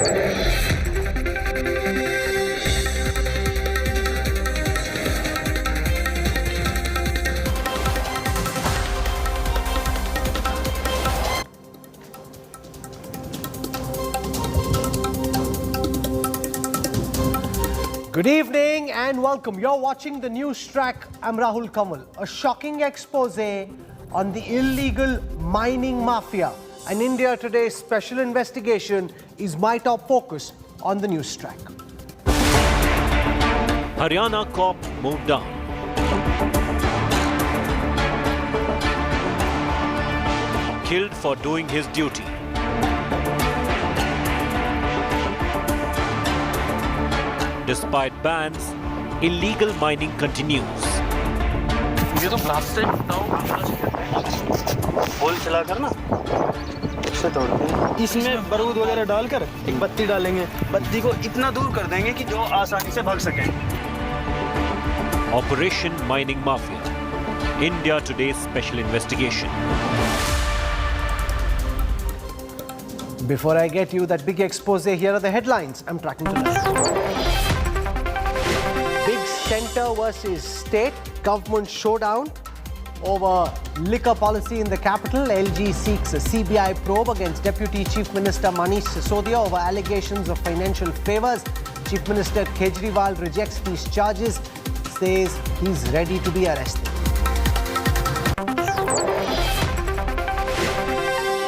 Good evening and welcome. You're watching the Newstrack. I'm Rahul Kanwal. A shocking expose on the illegal mining mafia. An India Today special investigation is my top focus on the Newstrack. Haryana cop moved on. Killed for doing his duty. Despite bans, illegal mining continues. ये तो plastic whole चलाकर ना उससे तोड़ते हैं। इसमें बारूद वगैरह डालकर एक बत्ती डालेंगे। बत्ती को इतना दूर कर देंगे कि जो आसानी से भाग सके। Operation Mining Mafia. India Today's special investigation. Before I get you that big expose, here are the headlines I'm tracking tonight. Big center versus state government showdown over liquor policy in the capital. LG seeks a CBI probe against Deputy Chief Minister Manish Sisodia over allegations of financial favors. Chief Minister Kejriwal rejects these charges, says he's ready to be arrested.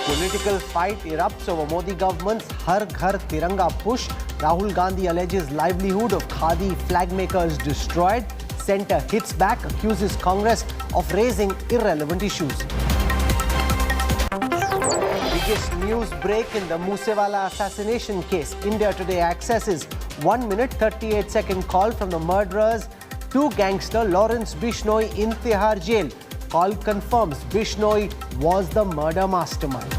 Political fight erupts over Modi government's Har Ghar Tiranga push. Rahul Gandhi alleges livelihood of Khadi flag makers destroyed. Centre hits back, accuses Congress of raising irrelevant issues. Biggest news break in the Moosewala assassination case. India Today accesses 1 minute 38-second call from the murderers to gangster Lawrence Bishnoi in Tihar jail. Call confirms Bishnoi was the murder mastermind.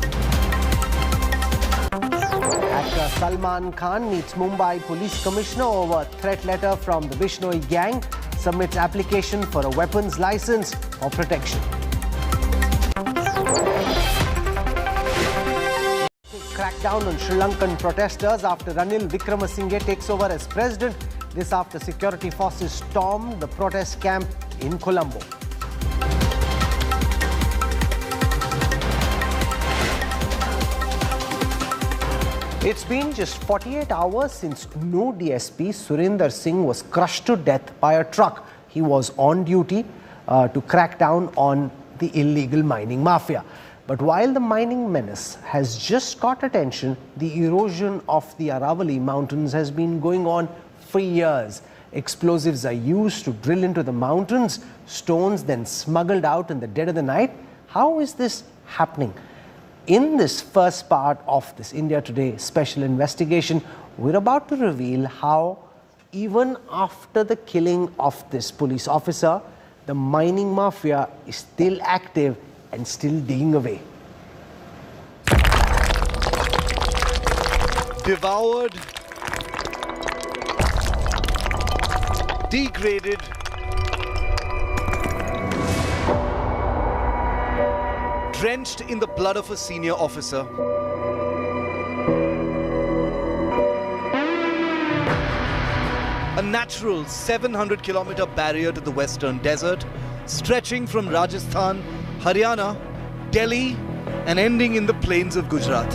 Actor Salman Khan meets Mumbai Police Commissioner over threat letter from the Bishnoi gang. Submits application for a weapons license for protection. Crackdown on Sri Lankan protesters after Ranil Wickremesinghe takes over as president. This after security forces stormed the protest camp in Colombo. It's been just 48 hours since new DSP Surendra Singh was crushed to death by a truck. He was on duty to crack down on the illegal mining mafia. But while the mining menace has just got attention, the erosion of the Aravalli mountains has been going on for years. Explosives are used to drill into the mountains, stones then smuggled out in the dead of the night. How is this happening? In this first part of this India Today special investigation, we're about to reveal how even after the killing of this police officer, the mining mafia is still active and still digging away. Devoured, degraded, drenched in the blood of a senior officer. A natural 700-kilometer barrier to the western desert, stretching from Rajasthan, Haryana, Delhi, and ending in the plains of Gujarat.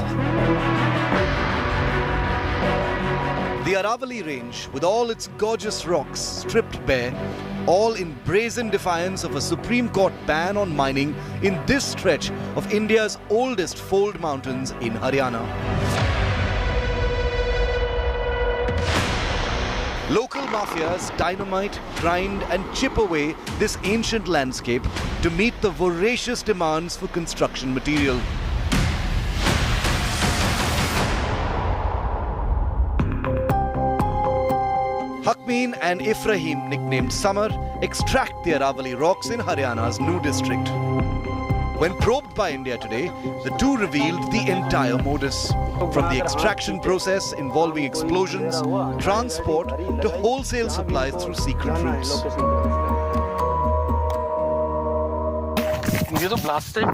The Aravalli Range, with all its gorgeous rocks stripped bare, all in brazen defiance of a Supreme Court ban on mining in this stretch of India's oldest fold mountains in Haryana. Local mafias dynamite, grind and chip away this ancient landscape to meet the voracious demands for construction material. Hakmeen and Ifrahim, nicknamed Summer, extract the Aravalli rocks in Haryana's new district. When probed by India Today, the two revealed the entire modus. From the extraction process involving explosions, transport to wholesale supplies through secret routes. ये तो plastic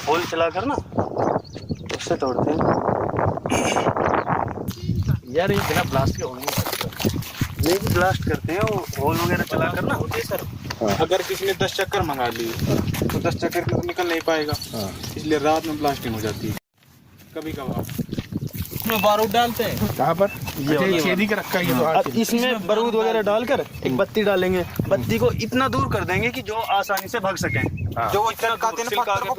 whole चलाकर ना उससे तोड़ते हैं। यार ये बिना ब्लास्ट के हो नहीं सकता। नहीं ब्लास्ट करते हैं वो होल वगैरह चला कर ना होते सर। अगर किसी ने 10 चक्कर मंगा लिए तो 10 चक्कर के तो निकल नहीं पाएगा, इसलिए रात में ब्लास्टिंग हो जाती है कभी कभार। इसमें बारूद डालते हैं। कहाँ पर? ये छेदी के रखा है ये। अब इसमें बारूद वगैरह डालकर एक बत्ती डालेंगे, बत्ती को इतना दूर कर देंगे कि जो आसानी से भाग सकें। जो वो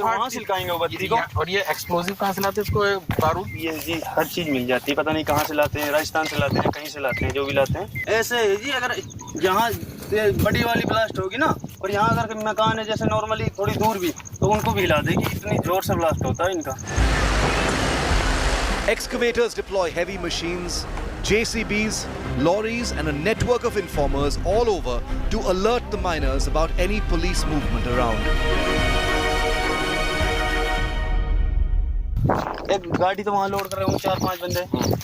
वहाँ सिलकाएंगे वो बत्ती को। और ये एक्सप्लोजिव कहाँ से लाते हैं इसको बारूद? ये जी हर चीज मिल जाती है, पता नहीं कहाँ से लाते हैं, राजस्थान से लाते हैं, कहीं से लाते हैं, जो भी लाते हैं। ऐसे है जी, अगर यहाँ बड़ी वाली ब्लास्ट होगी ना और यहाँ अगर मकान है जैसे नॉर्मली थोड़ी दूर भी, तो उनको भी हिला देगी, इतनी जोर से ब्लास्ट होता है इनका। Excavators deploy heavy machines, JCBs, lorries and a network of informers all over to alert the miners about any police movement around. एक गाड़ी तो वहाँ लोड कर रहे होंगे 4-5 बंदे,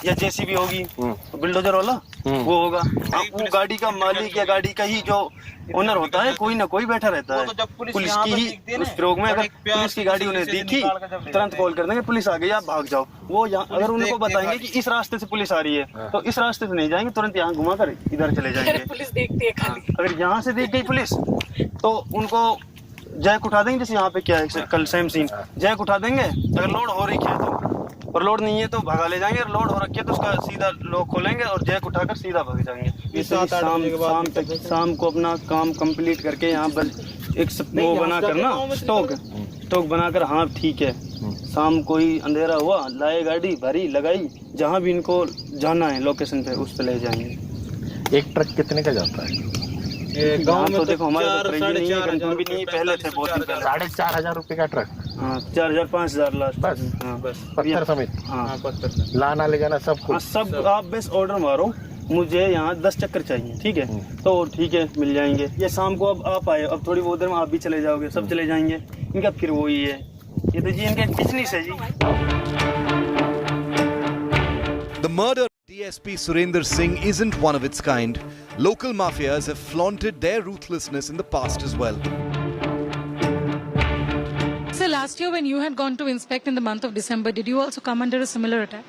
या जेसीबी होगी, बिल्डोजर वाला वो होगा। वो गाड़ी का मालिक या गाड़ी का ही जो ओनर होता है, कोई ना कोई बैठा रहता है। पुलिस की ही उस प्रयोग में अगर पुलिस की गाड़ी उन्हें दिखी, तुरंत कॉल कर देंगे, पुलिस आ गई, आप भाग जाओ। वो अगर उनको बताएंगे कि इस रास्ते से पुलिस आ रही है, तो इस रास्ते से नहीं जाएंगे, तुरंत यहाँ घुमा कर इधर चले जाएंगे। पुलिस देखती है खाली। अगर यहाँ से देख गई पुलिस तो उनको जैक उठा देंगे, जैसे यहाँ पे क्या है कल सेम सीन, जैक उठा देंगे। अगर लोड हो रही है तो, और लोड नहीं है तो भगा ले जाएंगे, और लोड हो रखी है तो उसका सीधा लॉक खोलेंगे और जैक उठाकर सीधा भाग जाएंगे। शाम को अपना काम कंप्लीट करके यहाँ बस एक वो बनाकर ना स्टॉक बनाकर, हाँ ठीक है, शाम को ही अंधेरा हुआ, लाए गाड़ी भरी लगाई, जहाँ भी इनको जाना है लोकेशन पे उस पे ले जाएंगे। एक ट्रक कितने का जाता है? गाँव में तो देखो हमारे भी नहीं, पहले थे बहुत दिन पहले। 4,500 रुपए का ट्रक। हाँ 4,000-5,000 लास्ट बस। हाँ बस पत्थर समेत। हाँ पत्थर लाना ले जाना सब कुछ। सब आप बस ऑर्डर मारो, मुझे यहाँ 10 चक्कर चाहिए, ठीक है, तो ठीक है मिल जाएंगे। ये शाम को अब आप आए, अब थोड़ी बहुत देर में आप भी चले जाओगे, सब चले जाएंगे। इनका फिर वही है, ये तो जी इनका बिजनेस है जी। The murder of DSP Surendra Singh isn't one of its kind. Local mafias have flaunted their ruthlessness in the past as well. So last year when you had gone to inspect in the month of December, did you also come under a similar attack?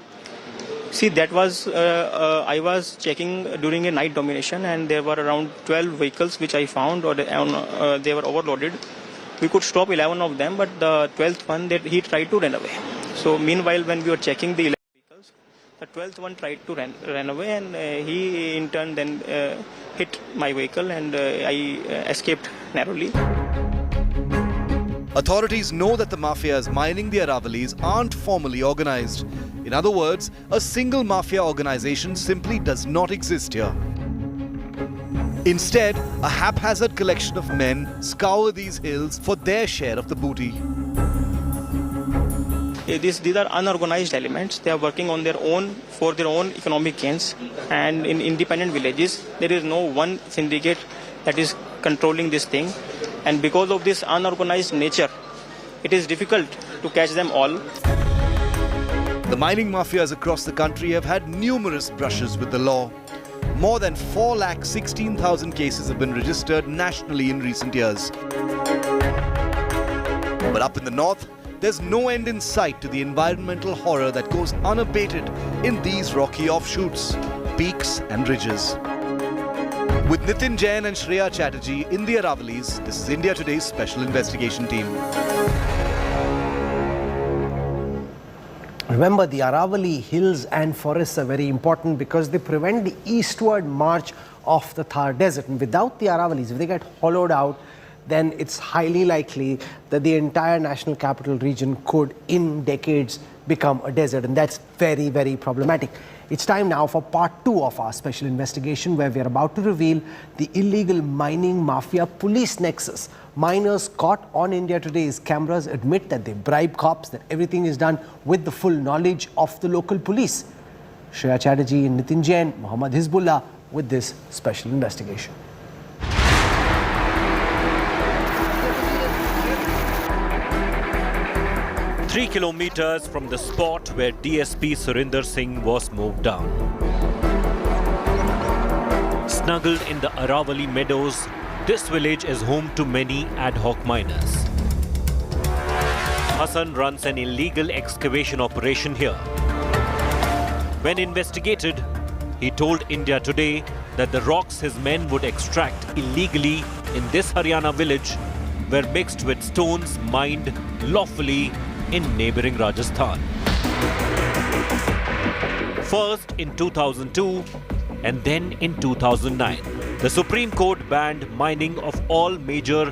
See, that was, I was checking during a night domination and there were around 12 vehicles which I found, or they were overloaded. We could stop 11 of them, but the 12th one, that he tried to run away. So meanwhile, when we were checking the 11 vehicles, the 12th one tried to run away, and he in turn then hit my vehicle, and I escaped narrowly. Authorities know that the mafias mining the Aravalis aren't formally organized. In other words, a single mafia organization simply does not exist here. Instead, a haphazard collection of men scour these hills for their share of the booty. These are unorganized elements. They are working on their own for their own economic gains, and in independent villages there is no one syndicate that is controlling this thing, and because of this unorganized nature, it is difficult to catch them all. The mining mafias across the country have had numerous brushes with the law. More than 4,16,000 cases have been registered nationally in recent years. But up in the north, there's no end in sight to the environmental horror that goes unabated in these rocky offshoots, peaks and ridges. With Nitin Jain and Shreya Chatterjee in the Aravalis, this is India Today's special investigation team. Remember, the Aravali hills and forests are very important because they prevent the eastward march of the Thar Desert. And without the Aravalis, if they get hollowed out, then it's highly likely that the entire national capital region could, in decades, become a desert. And that's very, very problematic. It's time now for part 2 of our special investigation, where we are about to reveal the illegal mining mafia police nexus. Miners caught on India Today's cameras admit that they bribe cops, that everything is done with the full knowledge of the local police. Shreya Chatterjee and Nitin Jain, Mohammad Hizbullah with this special investigation. Three kilometers from the spot where DSP Surendra Singh was moved down. Snuggled in the Aravali meadows, this village is home to many ad hoc miners. Hassan runs an illegal excavation operation here. When investigated, he told India Today that the rocks his men would extract illegally in this Haryana village were mixed with stones mined lawfully in neighbouring Rajasthan. First in 2002 and then in 2009, the Supreme Court banned mining of all major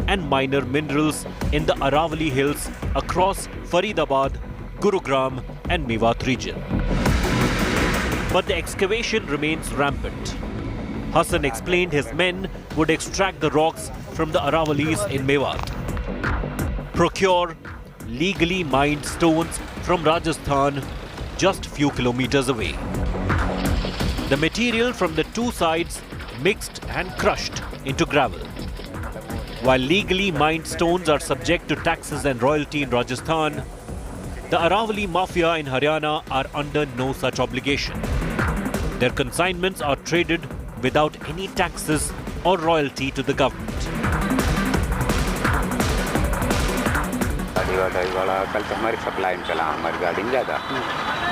and minor minerals in the Aravalli Hills across Faridabad, Gurugram and Mewat region. But the excavation remains rampant. Hassan explained his men would extract the rocks from the Aravallis in Mewat, procure legally mined stones from Rajasthan just few kilometers away. The material from the two sides mixed and crushed into gravel. While legally mined stones are subject to taxes and royalty in Rajasthan, the Aravalli mafia in Haryana are under no such obligation. Their consignments are traded without any taxes or royalty to the government. कल तो हमारी supply में चला हमारी गाड़ी में ज़्यादा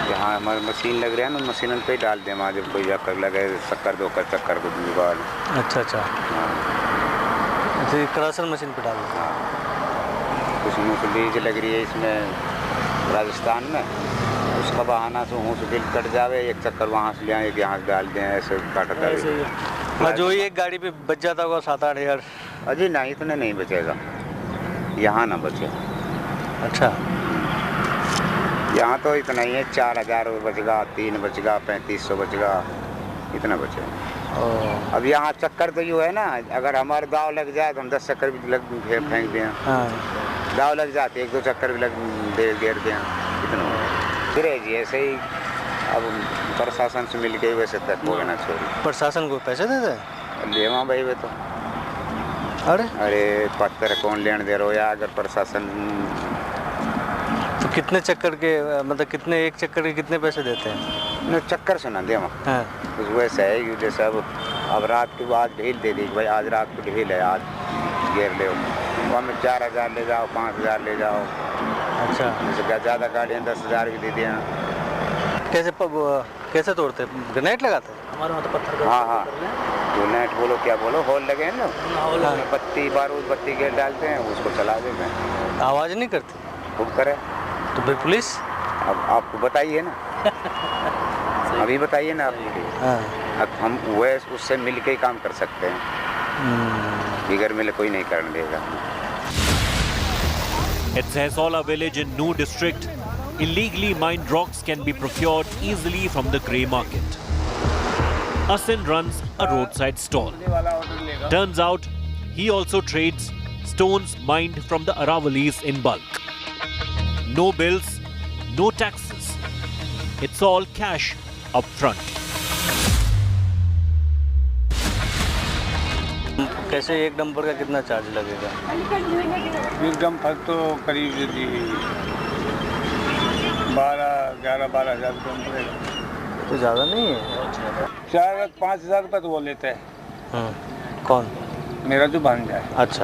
जहाँ हमारी मशीन लग रहा है ना मशीन पे डाल दें वहाँ जब कोई चक्कर लगे शक्कर दो कर चक्कर को जुगाड़ अच्छा अच्छा अच्छा क्रशर मशीन पे डाल हाँ कुछ मुँह से बीज लग रही है इसमें राजस्थान में उसका बहाना से मुँह से बिल कट जावे एक चक्कर वहाँ से ले आए एक यहाँ से डाल दें ऐसे काटता है जो ही एक गाड़ी पे बच जाता होगा 7-8 हज़ार अजी नहीं इतने नहीं बचेगा यहाँ ना बचे अच्छा यहाँ तो इतना ही है 4,000 बचेगा 3 बचेगा 3500 बचेगा इतना बचेगा अब यहाँ चक्कर तो यूँ है ना अगर हमारे दाव लग जाए तो हम 10 चक्कर भी लग फेंक दें दाव लग जाते 1-2 चक्कर भी लग घेर दें इतना फिर जी ऐसे ही अब प्रशासन से मिल के वैसे तक हो ना छोड़ी प्रशासन को पैसे देते हैं लेवा भाई वे तो अरे पत्थर कौन लेने दे रहे हो या अगर प्रशासन तो कितने चक्कर के मतलब कितने एक चक्कर के कितने पैसे देते हैं न चक्कर से ना दे हाँ उस वैसे है जैसे अब रात के बाद ढील दे दी भाई आज रात को ढील है आज घेर ले वहाँ में 4,000 ले जाओ 5,000 ले जाओ अच्छा जैसे ज़्यादा गाड़ियाँ 10,000 भी दे दिया कैसे तोड़ते हैं ग्रेनेड लगाते हैं हमारे वहाँ तो पत्थर हाँ हाँ जो नेट बोलो क्या बोलो होल लगे हैं ना उसमें बत्ती बारूद बत्ती घेर डालते हैं उसको चला देते हैं आवाज़ नहीं करती खूब करे तो फिर पुलिस अब आपको बताइए ना अभी बताइए ना आपको अब हम वह उससे मिल के ही काम कर सकते हैं बिगर मिले कोई नहीं करने देगा At Sehsola village in New district, illegally mined rocks can be procured easily from the grey market. Asin runs a roadside stall. Turns out, he also trades stones mined from the Aravallis in bulk. No bills, no taxes. It's all cash up front. कैसे एक dumper का कितना charge लगेगा एक dumper तो करीब 12,000 रुपये पड़ेगा तो ज़्यादा नहीं है 4,000-5,000 रुपये तो वो लेते हैं कौन मेरा जो भांजा है अच्छा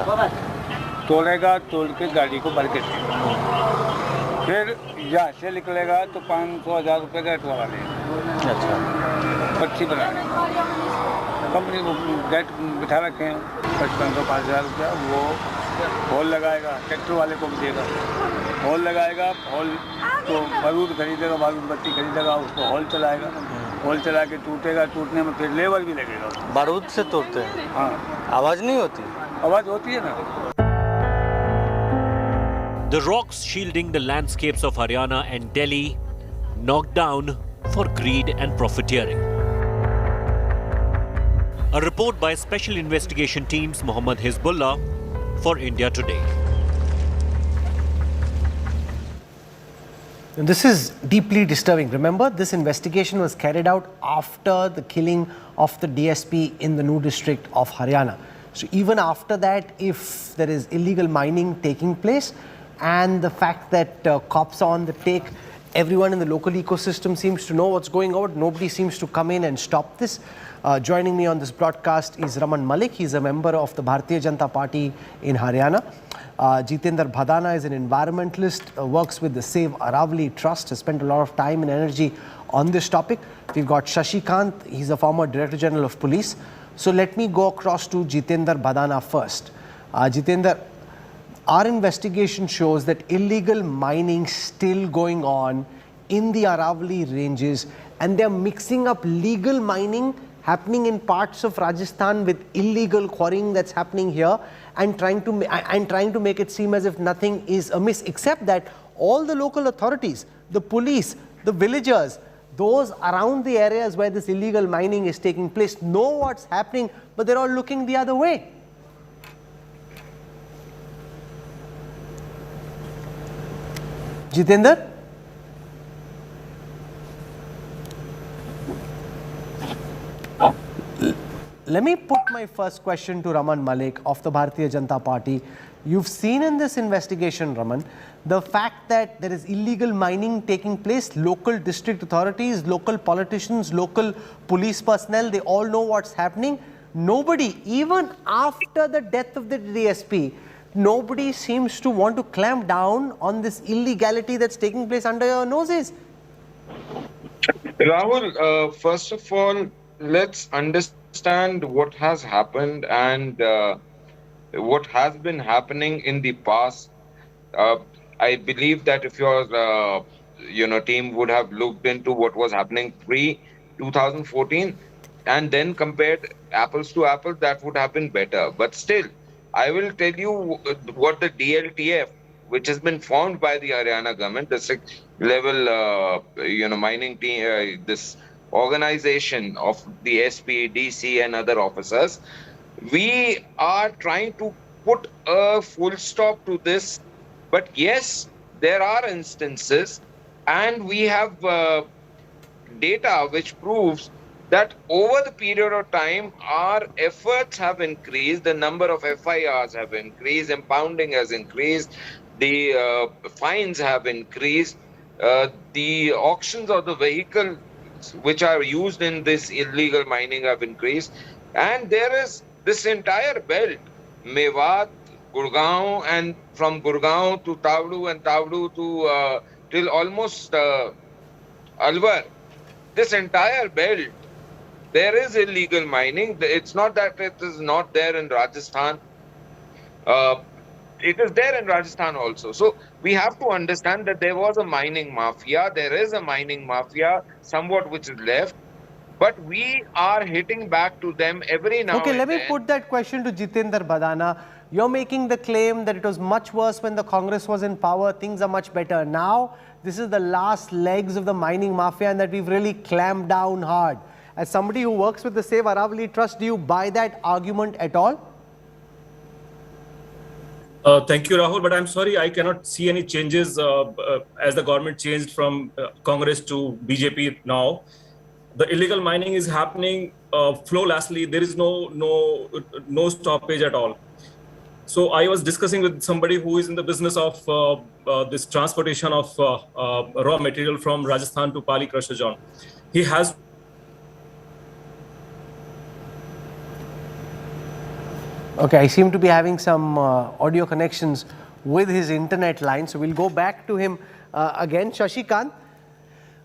तोड़ेगा तोड़ के गाड़ी को भर के फिर यहाँ से निकलेगा तो 500-1,000 रुपये का एटवा लेगा अच्छा पच्ची बनाने कंपनी को गेट बिठा रखे हैं 5,500-5,000 रुपया वो हॉल लगाएगा ट्रैक्टर वाले को भी देगा हॉल लगाएगा हॉल तो बारूद खरीदेगा बारूद बत्ती खरीदेगा उसको हॉल चलाएगा हॉल चला के टूटेगा टूटने में फिर लेबर भी लगेगा बारूद से तोड़ते हैं हाँ आवाज़ नहीं होती आवाज़ होती है ना The rocks shielding the landscapes of Haryana and Delhi knocked down for greed and profiteering. A report by Special Investigation Teams Mohammed Hizbullah for India Today. And this is deeply disturbing. Remember, this investigation was carried out after the killing of the DSP in the New district of Haryana. So even after that, if there is illegal mining taking place and the fact that cops are on the take, everyone in the local ecosystem seems to know what's going on. Nobody seems to come in and stop this. Joining me on this broadcast is Raman Malik. He's a member of the Bharatiya Janata Party in Haryana. Jitendra Bhadana is an environmentalist, works with the Save Aravali Trust, has spent a lot of time and energy on this topic. We've got Shashikant, he's a former Director General of Police. So let me go across to Jitendra Bhadana first. Jitendra, our investigation shows that illegal mining still going on in the Aravali ranges, and they're mixing up legal mining happening in parts of Rajasthan with illegal quarrying that's happening here, and trying to make it seem as if nothing is amiss, except that all the local authorities, the police, the villagers, those around the areas where this illegal mining is taking place know what's happening, but they're all looking the other way. Jitendra? Let me put my first question to Raman Malik of the Bharatiya Janata Party. You've seen in this investigation, Raman, the fact that there is illegal mining taking place. Local district authorities, local politicians, local police personnel, they all know what's happening. Nobody, even after the death of the DSP, nobody seems to want to clamp down on this illegality that's taking place under your noses. Rahul, first of all, let's understand what has happened and what has been happening in the past. I believe that if your team would have looked into what was happening pre-2014 and then compared apples to apples, that would have been better. But still, I will tell you what the DLTF, which has been formed by the Haryana government, the 6th level, mining team, this organization of the SP, DC and other officers, we are trying to put a full stop to this. But yes, there are instances, and we have data which proves that over the period of time, our efforts have increased, the number of FIRs have increased, impounding has increased, the fines have increased, the auctions of the vehicles which are used in this illegal mining have increased, and there is this entire belt, Mewat, Gurgaon, and from Gurgaon to Tavdu and Tavdu to till almost Alwar, this entire belt, there is illegal mining. It's not that it is not there in Rajasthan. It is there in Rajasthan also. So we have to understand that there was a mining mafia. There is a mining mafia, somewhat which is left. But we are hitting back to them every now and then. Okay, let me put that question to Jitendra Bhadana. You're making the claim that it was much worse when the Congress was in power. Things are much better now. This is the last legs of the mining mafia, and that we've really clamped down hard. As somebody who works with the Save Aravali Trust, do you buy that argument at all? Thank you, Rahul, but I'm sorry, I cannot see any changes as the government changed from Congress to BJP now. The illegal mining is happening flawlessly. There is no stoppage at all. So I was discussing with somebody who is in the business of this transportation of raw material from Rajasthan to Pali crusher zone. He has Okay, I seem to be having some audio connections with his internet line, so we'll go back to him again. Shashikant,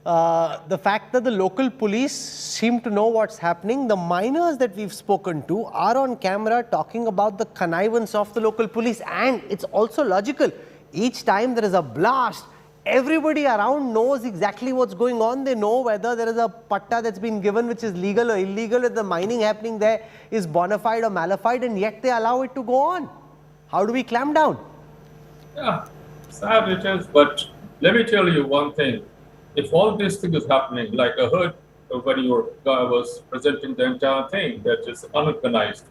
the fact that the local police seem to know what's happening, the miners that we've spoken to are on camera talking about the connivance of the local police, and it's also logical. Each time there is a blast, everybody around knows exactly what's going on. They know whether there is a patta that's been given which is legal or illegal, if the mining happening there is bona fide or mala-fide, and yet they allow it to go on. How do we clamp down? Yeah, sad it is, but let me tell you one thing. If all this thing is happening, like I heard when your guy was presenting the entire thing, that is unorganized.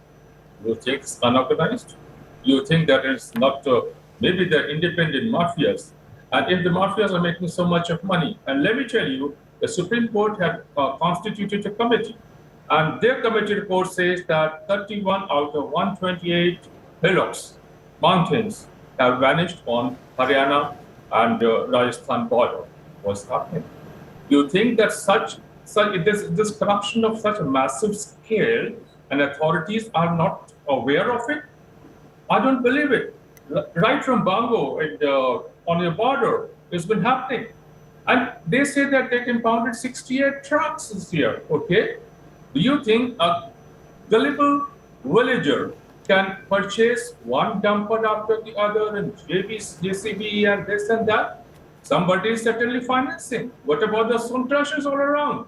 You think it's unorganized? You think that it's not, maybe they're independent mafias. And if the mafias are making so much of money, and let me tell you, the Supreme Court had constituted a committee, and their committee report says that 31 out of 128 hillocks, mountains, have vanished on Haryana and Rajasthan border. What's happening? You think that this corruption of such a massive scale and authorities are not aware of it? I don't believe it. right from Bango and on the border. It's been happening. And they say that they impounded 68 trucks this year, okay? Do you think a gullible villager can purchase one dumper after the other and JCB and this and that? Somebody is certainly financing. What about the stone crushers all around?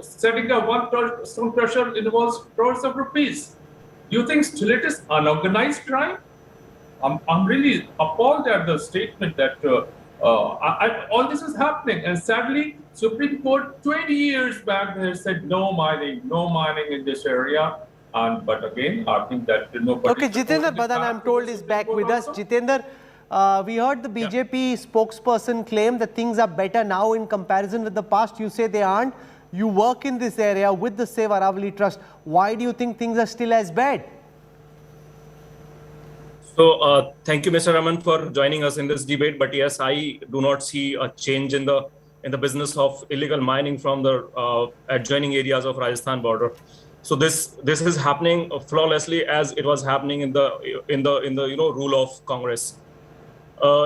Setting up one stone crusher involves crores of rupees. Do you think still it is unorganized crime? I'm really appalled at the statement that all this is happening. And sadly, Supreme Court 20 years back they said no mining in this area. But again, I think that nobody... Okay, Jitendra Badan, I'm told, is back with us. Jitendra, we heard the BJP spokesperson claim that things are better now in comparison with the past. You say they aren't. You work in this area with the Save Aravali Trust. Why do you think things are still as bad? So, thank you, Mr. Raman, for joining us in this debate. But yes, I do not see a change in the business of illegal mining from the adjoining areas of Rajasthan border. So this is happening flawlessly as it was happening in the rule of Congress.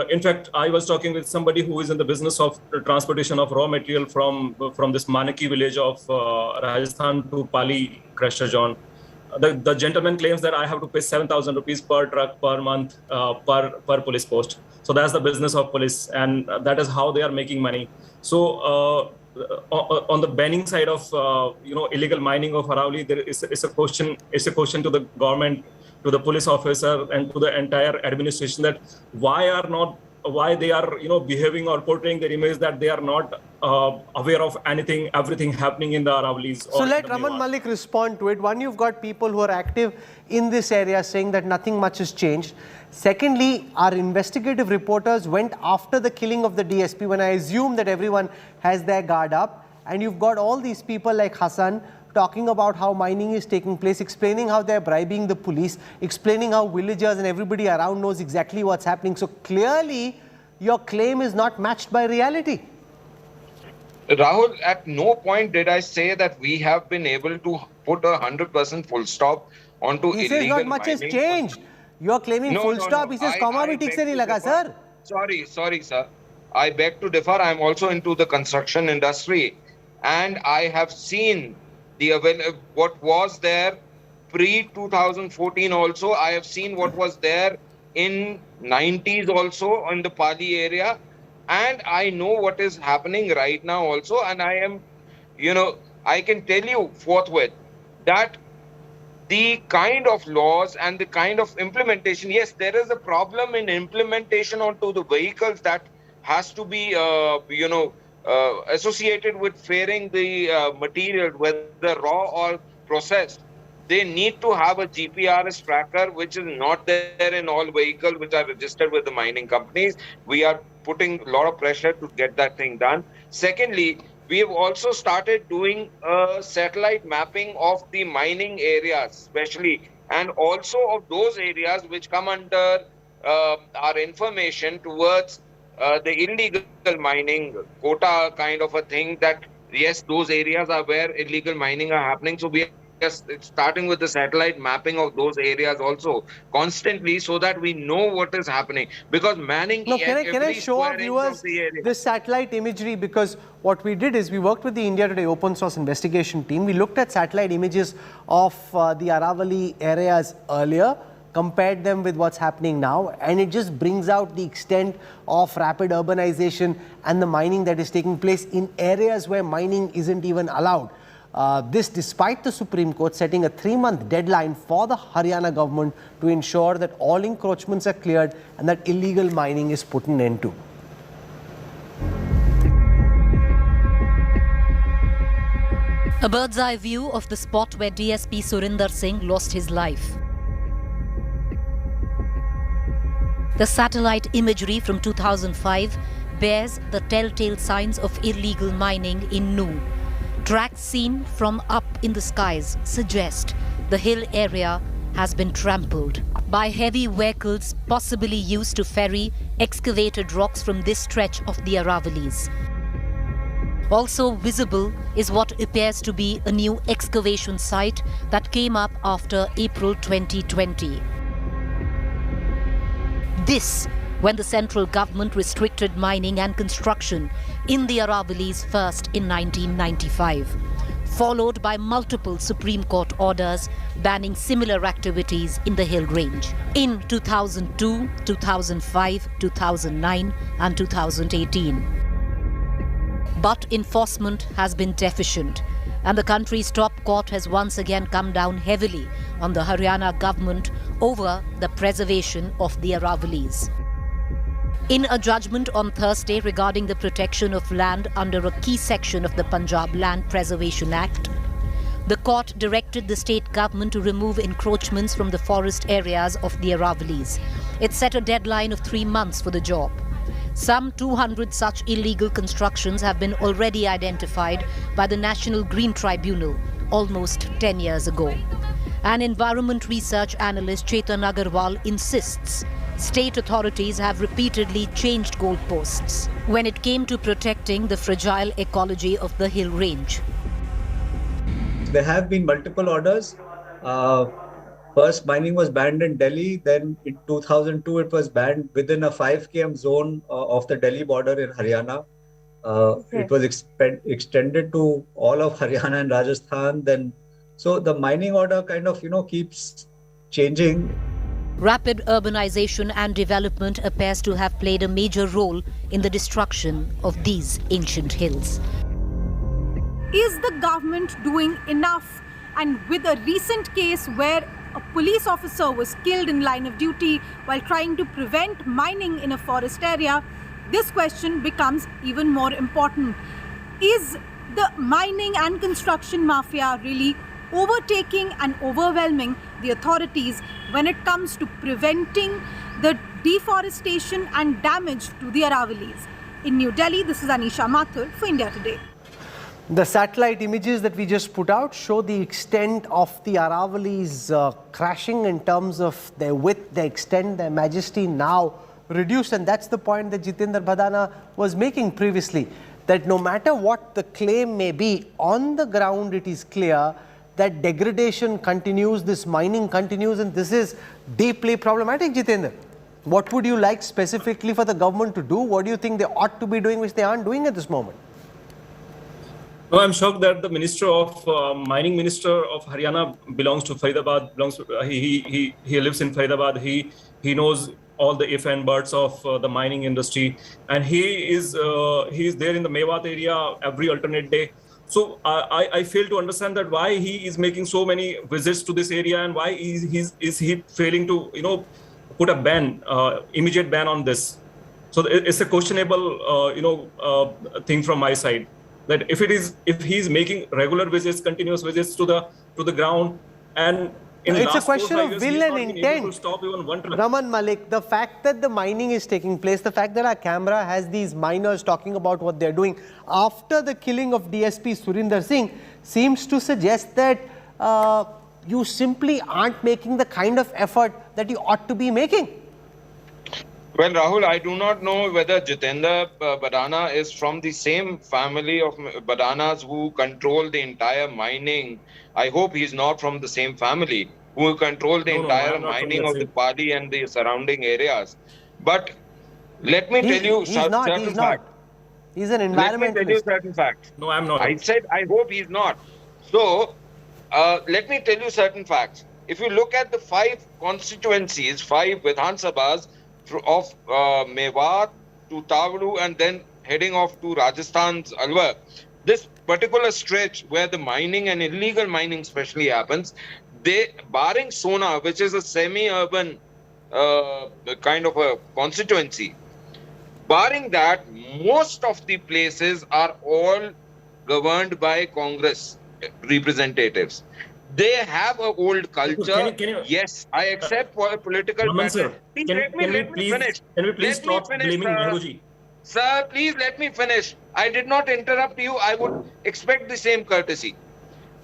In fact, I was talking with somebody who is in the business of transportation of raw material from this Manaki village of Rajasthan to Pali crusher zone. The gentleman claims that I have to pay 7,000 rupees per truck per month per police post. So that's the business of police, and that is how they are making money. So on the banning side of illegal mining of Aravali, there is a question to the government, to the police officer, and to the entire administration that why they are behaving or portraying their image that they are not aware of everything happening in the Aravalis. So let Raman Malik respond to it. One, you've got people who are active in this area saying that nothing much has changed. Secondly, our investigative reporters went after the killing of the DSP when I assume that everyone has their guard up. And you've got all these people like Hassan talking about how mining is taking place, explaining how they're bribing the police, explaining how villagers and everybody around knows exactly what's happening. So clearly, your claim is not matched by reality. Rahul, at no point did I say that we have been able to put 100% full stop onto illegal mining. He says not much has changed. You're claiming full stop. He says comma bhi theek se nahi laga, sir. Sorry, sir. I beg to differ. I'm also into the construction industry, and I have seen what was there pre-2014 also. I have seen what was there in 90s also in the Pali area, and I know what is happening right now also. And I am, I can tell you forthwith that the kind of laws and the kind of implementation, yes, there is a problem in implementation onto the vehicles that has to be, associated with ferrying the material, whether raw or processed. They need to have a GPRS tracker, which is not there in all vehicles which are registered with the mining companies. We are putting a lot of pressure to get that thing done. Secondly, we have also started doing satellite mapping of the mining areas, especially, and also of those areas which come under our information towards the illegal mining quota kind of a thing, that yes, those areas are where illegal mining are happening. So we are starting with the satellite mapping of those areas also constantly, so that we know what is happening. Because manning... No, can I show our viewers this satellite imagery? Because what we did is we worked with the India Today open source investigation team. We looked at satellite images of the Aravali areas earlier, compared them with what's happening now, and it just brings out the extent of rapid urbanization and the mining that is taking place in areas where mining isn't even allowed. This despite the Supreme Court setting a 3-month deadline for the Haryana government to ensure that all encroachments are cleared and that illegal mining is put an end to. A bird's eye view of the spot where DSP Surendra Singh lost his life. The satellite imagery from 2005 bears the telltale signs of illegal mining in Nu. Tracks seen from up in the skies suggest the hill area has been trampled by heavy vehicles possibly used to ferry excavated rocks from this stretch of the Aravalis. Also visible is what appears to be a new excavation site that came up after April 2020. This when the central government restricted mining and construction in the Aravallis first in 1995, followed by multiple Supreme Court orders banning similar activities in the hill range in 2002, 2005, 2009 and 2018. But enforcement has been deficient, and the country's top court has once again come down heavily on the Haryana government over the preservation of the Aravallis. In a judgment on Thursday regarding the protection of land under a key section of the Punjab Land Preservation Act, the court directed the state government to remove encroachments from the forest areas of the Aravallis. It set a deadline of 3 months for the job. Some 200 such illegal constructions have been already identified by the National Green Tribunal almost 10 years ago. An environment research analyst, Chetan Agarwal, insists state authorities have repeatedly changed goalposts when it came to protecting the fragile ecology of the hill range. There have been multiple orders. First, mining was banned in Delhi. Then in 2002, it was banned within a 5 km zone of the Delhi border in Haryana. It was extended to all of Haryana and Rajasthan. So the mining order kind of, keeps changing. Rapid urbanization and development appears to have played a major role in the destruction of these ancient hills. Is the government doing enough? And with a recent case where a police officer was killed in line of duty while trying to prevent mining in a forest area, this question becomes even more important. Is the mining and construction mafia really overtaking and overwhelming the authorities when it comes to preventing the deforestation and damage to the Aravallis? In New Delhi, this is Anisha Mathur for India Today. The satellite images that we just put out show the extent of the Aravallis crashing in terms of their width, their extent, their majesty now reduced. And that's the point that Jitendra Bhadana was making previously, that no matter what the claim may be, on the ground it is clear that degradation continues, this mining continues, and this is deeply problematic. Jitendra, what would you like specifically for the government to do? What do you think they ought to be doing which they aren't doing at this moment? No, I'm shocked that the mining minister of Haryana belongs to Faridabad. He lives in Faridabad. He knows all the if and buts of the mining industry, and he is there in the Mewat area every alternate day. So I fail to understand that why he is making so many visits to this area, and why is he failing to put a ban, immediate ban on this. So it's a questionable thing from my side, that if he's making regular visits, continuous visits to the ground, and it's a question of will and intent. Stop even one truck. Raman Malik, the fact that the mining is taking place, the fact that our camera has these miners talking about what they're doing after the killing of DSP Surendra Singh seems to suggest that you simply aren't making the kind of effort that you ought to be making. Well, Rahul, I do not know whether Jitendra Bhadana is from the same family of Bhadanas who control the entire mining. I hope he's not from the same family who control the entire mining of the Pali and the surrounding areas. But let me tell you certain facts. He's an environmentalist. Let me tell you certain facts. No, I'm not. I said I hope he's not. So, let me tell you certain facts. If you look at the 5 constituencies, 5 Vidhan Sabhas, of Mewat to Tavlu and then heading off to Rajasthan's Alwar, this particular stretch where the mining and illegal mining especially happens, barring Sona, which is a semi-urban kind of a constituency, barring that, most of the places are all governed by Congress representatives. They have an old culture. Can you, yes, I accept political matter. Can we please stop blaming Nehruji? Sir, please let me finish. I did not interrupt you. I would expect the same courtesy.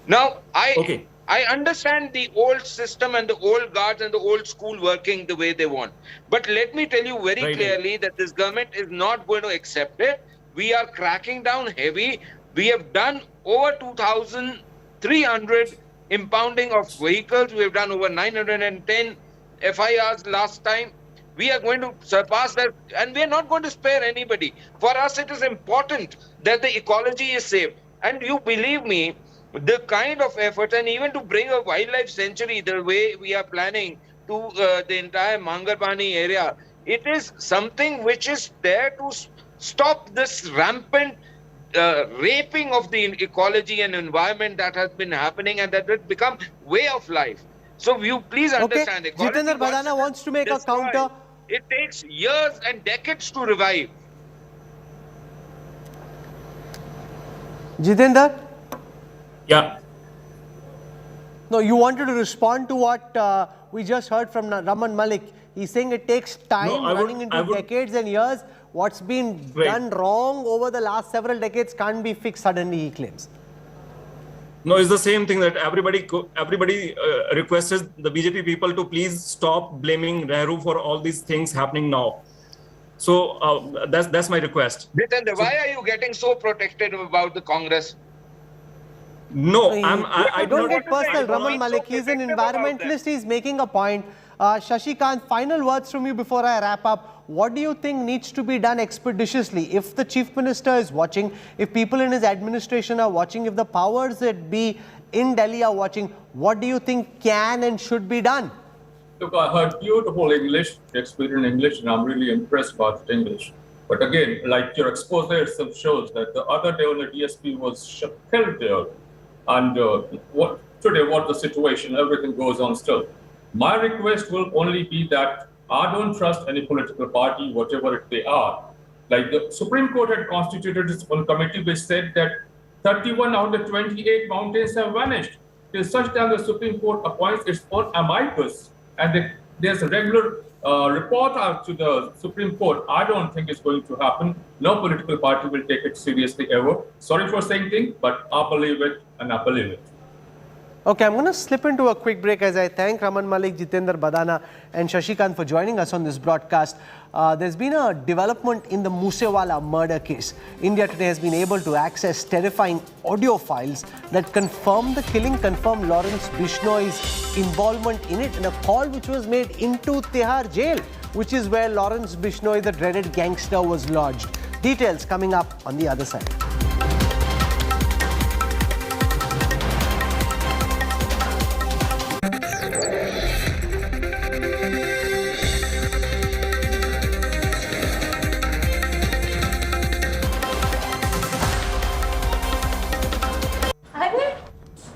Now, I understand the old system and the old guards and the old school working the way they want. But let me tell you very clearly that this government is not going to accept it. We are cracking down heavy. We have done over 2,300 impounding of vehicles. We have done over 910 FIRs last time. We are going to surpass that, and we are not going to spare anybody. For us, it is important that the ecology is safe. And you believe me, the kind of effort, and even to bring a wildlife sanctuary the way we are planning to the entire Mangarpani area, it is something which is there to stop this rampant raping of the ecology and environment that has been happening, and that will become way of life. So you please understand. Okay, Jitendra Badana wants to make a counter. It takes years and decades to revive. Jitendra? Yeah. No, you wanted to respond to what we just heard from Raman Malik. He's saying it takes time, running into decades and years. What's been done wrong over the last several decades can't be fixed suddenly, he claims. No, it's the same thing that everybody requests the BJP people to please stop blaming Nehru for all these things happening now. So that's my request. Jitendra, why are you getting so protected about the Congress? No, I don't get personal. Raman Malik, he's an environmentalist. He's making a point. Shashikant, final words from you before I wrap up. What do you think needs to be done expeditiously? If the Chief Minister is watching, if people in his administration are watching, if the powers that be in Delhi are watching, what do you think can and should be done? Look, I heard beautiful English, Shakespeare in English, and I'm really impressed by the English. But again, like your expose itself shows that the other day when the DSP was killed there, and what the situation, everything goes on still. My request will only be that I don't trust any political party, whatever they are. Like the Supreme Court had constituted its own committee which said that 31 out of 28 mountains have vanished. Till such time the Supreme Court appoints its own amicus, and there's a regular report out to the Supreme Court. I don't think it's going to happen. No political party will take it seriously ever. Sorry for saying things, but I believe it and I believe it. Okay, I'm going to slip into a quick break as I thank Raman Malik, Jitendra Badana and Shashikant for joining us on this broadcast. There's been a development in the Moosewala murder case. India today has been able to access terrifying audio files that confirm the killing, confirm Lawrence Bishnoi's involvement in it, in a call which was made into Tihar jail, which is where Lawrence Bishnoi, the dreaded gangster, was lodged. Details coming up on the other side.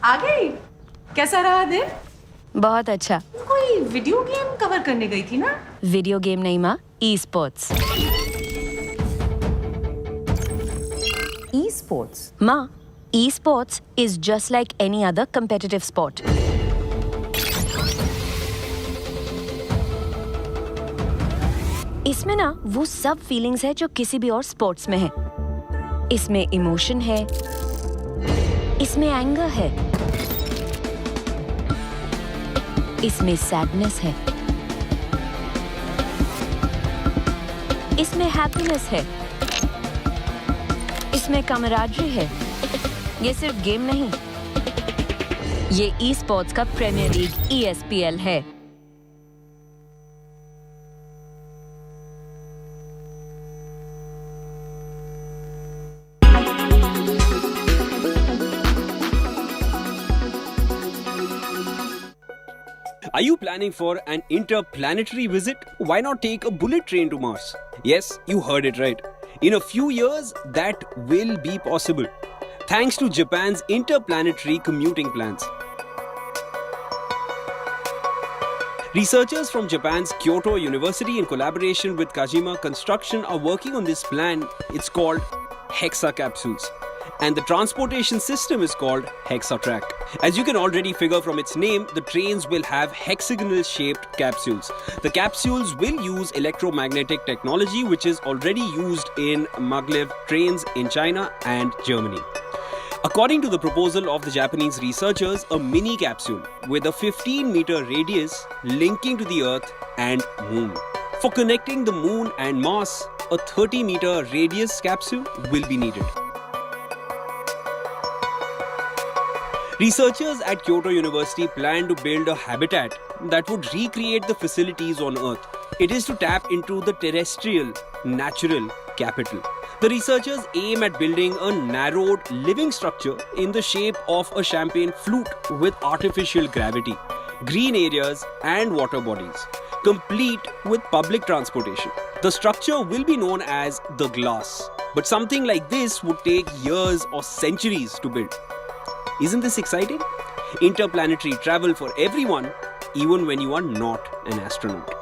आ गई? कैसा रहा दिन? बहुत अच्छा। कोई video game cover करने गई थी ना? वीडियो गेम नहीं माँ, ई-स्पोर्ट्स। ई-स्पोर्ट्स? माँ, esports is just like any other competitive sport. इसमें ना वो सब फीलिंग्स है जो किसी भी और स्पोर्ट्स में है। इसमें इमोशन है, इसमें एंगर है, इसमें सैडनेस है, इसमें हैप्पीनेस है, इसमें कमराडरी है। ये सिर्फ गेम नहीं, ये ई स्पोर्ट्स का प्रीमियर लीग ESPL है। Are you planning for an interplanetary visit? Why not take a bullet train to Mars? Yes, you heard it right. In a few years, that will be possible, thanks to Japan's interplanetary commuting plans. Researchers from Japan's Kyoto University in collaboration with Kajima Construction are working on this plan. It's called Hexa capsules. And the transportation system is called Hexatrack. As you can already figure from its name, the trains will have hexagonal-shaped capsules. The capsules will use electromagnetic technology, which is already used in maglev trains in China and Germany. According to the proposal of the Japanese researchers, a mini capsule with a 15-meter radius linking to the Earth and Moon. For connecting the Moon and Mars, a 30-meter radius capsule will be needed. Researchers at Kyoto University plan to build a habitat that would recreate the facilities on Earth. It is to tap into the terrestrial, natural capital. The researchers aim at building a narrowed living structure in the shape of a champagne flute with artificial gravity, green areas and water bodies, complete with public transportation. The structure will be known as the glass. But something like this would take years or centuries to build. Isn't this exciting? Interplanetary travel for everyone, even when you are not an astronaut.